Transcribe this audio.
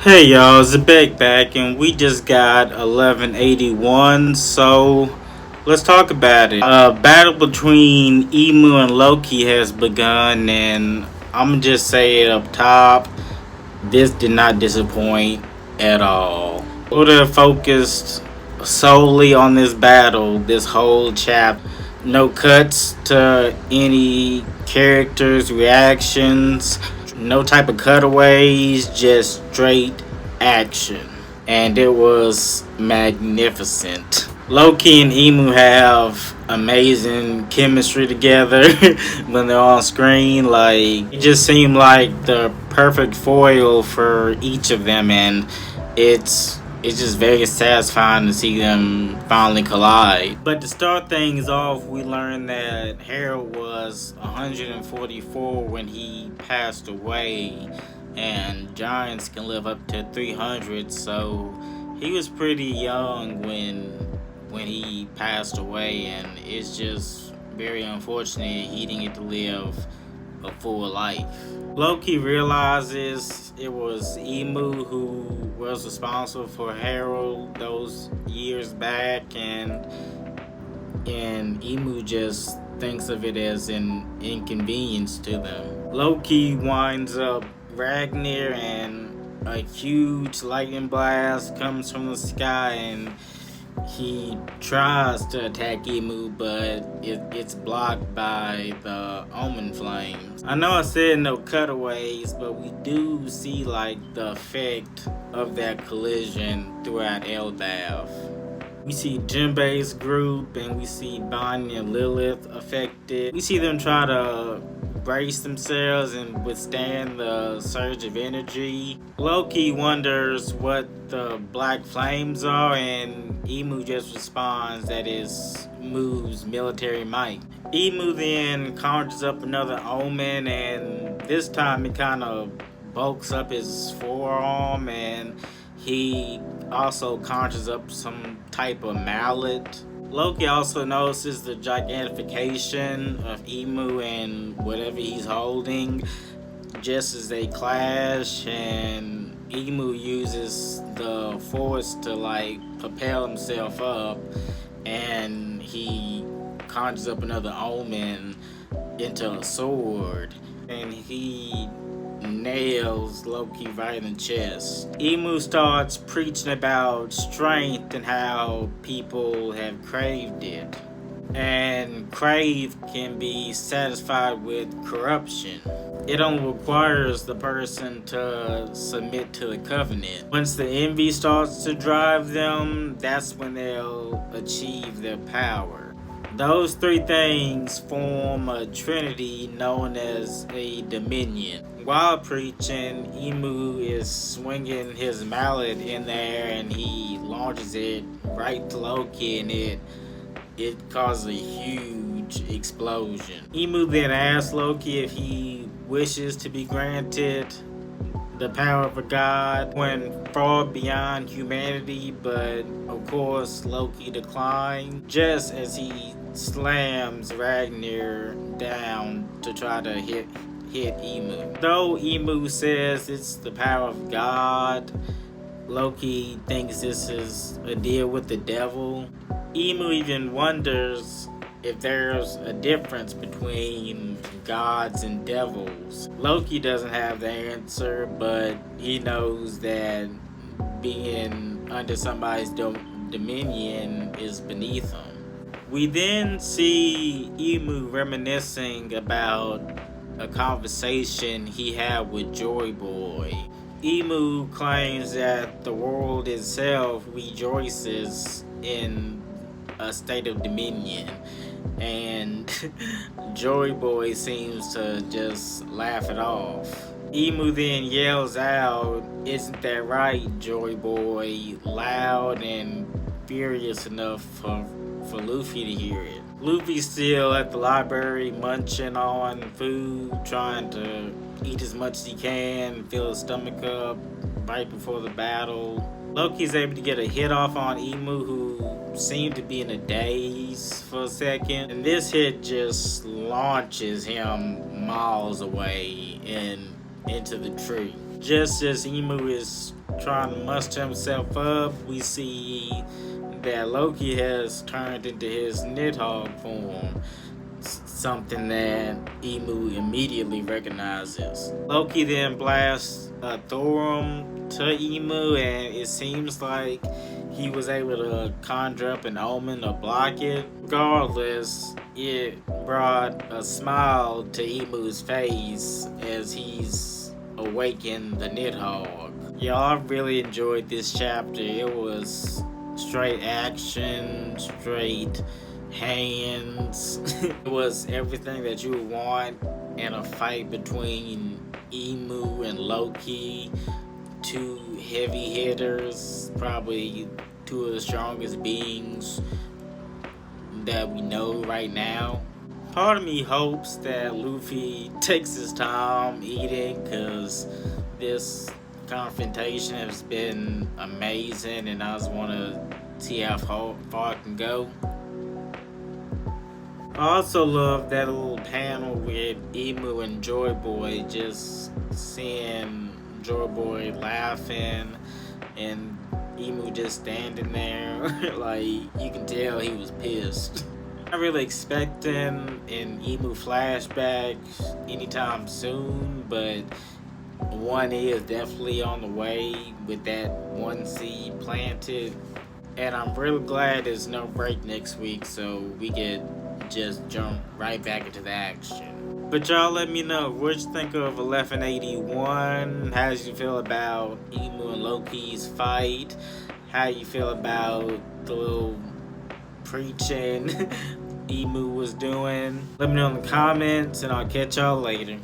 Hey y'all, Zabek back, and we just got 1181, so let's talk about it. A battle between Emu and Loki has begun, and I'm gonna just say it up top, this did not disappoint at all. Would have focused solely on this battle, this whole chapter. No cuts to any characters' reactions, no type of cutaways, just straight action. And it was magnificent. Loki and Emu have amazing chemistry together when they're on screen. Like, it just seemed like the perfect foil for each of them, and it's just very satisfying to see them finally collide. But to start things off, we learned that Harold was 144 when he passed away, and giants can live up to 300, so he was pretty young when he passed away, and it's just very unfortunate he didn't get to live a full life. Loki realizes it was Emu who was responsible for Harold those years back, and Emu just thinks of it as an inconvenience to them. Loki winds up Ragnar, and a huge lightning blast comes from the sky, and he tries to attack Emu, but it's blocked by the Omen Flames. I know I said no cutaways, but we do see like the effect of that collision throughout Elbaf. We see Jinbei's group, and we see Bonnie and Lilith affected. We see them try to brace themselves and withstand the surge of energy. Loki wonders what the black flames are, and Emu just responds that is Mu's military might. Emu then conjures up another omen, and this time it kind of bulks up his forearm, and he also conjures up some type of mallet. Loki also notices the gigantification of Emu and whatever he's holding just as they clash, and Emu uses the force to like propel himself up, and he conjures up another omen into a sword, and he nails Loki right in the chest. Emu starts preaching about strength and how people have craved it, and crave can be satisfied with corruption. It only requires the person to submit to the covenant. Once the envy starts to drive them, that's when they'll achieve their power. Those three things form a trinity known as a dominion. While preaching, Emu is swinging his mallet in there, and he launches it right to Loki, and it causes a huge explosion. Emu then asks Loki if he wishes to be granted the power of a god when far beyond humanity, but of course Loki declines just as he slams Ragnar down to try to hit Emu. Though Emu says it's the power of God, Loki thinks this is a deal with the devil. Emu even wonders if there's a difference between gods and devils. Loki doesn't have the answer, but he knows that being under somebody's dominion is beneath him. We then see Emu reminiscing about a conversation he had with Joy Boy. Emu claims that the world itself rejoices in a state of dominion, and Joy Boy seems to just laugh it off. Emu then yells out, "Isn't that right, Joy Boy?" loud and furious enough for Luffy to hear it. Luffy's still at the library munching on food, trying to eat as much as he can, fill his stomach up right before the battle. Loki's able to get a hit off on Emu, who seemed to be in a daze for a second, and this hit just launches him miles away and into the tree. Just as Emu is trying to muster himself up, we see that Loki has turned into his Nidhogg form, something that Emu immediately recognizes. Loki then blasts a Thorum to Emu, and it seems like he was able to conjure up an omen to block it. Regardless, it brought a smile to Emu's face as he's awakened the Nidhogg. Y'all, I really enjoyed this chapter. It was straight action, straight hands. It was everything that you would want in a fight between Emu and Loki. Two heavy hitters, probably two of the strongest beings that we know right now. Part of me hopes that Luffy takes his time eating, because this confrontation has been amazing and I just want to see how far it can go. I also love that little panel with Emu and Joy Boy, just seeing Joy Boy laughing and Emu just standing there. Like, you can tell he was pissed. Not really expecting an Emu flashback anytime soon, but one is definitely on the way with that one seed planted. And I'm really glad there's no break next week, so we could just jump right back into the action. But y'all let me know what you think of 1181. How did you feel about Emu and Loki's fight? How you feel about the little preaching Emu was doing? Let me know in the comments, and I'll catch y'all later.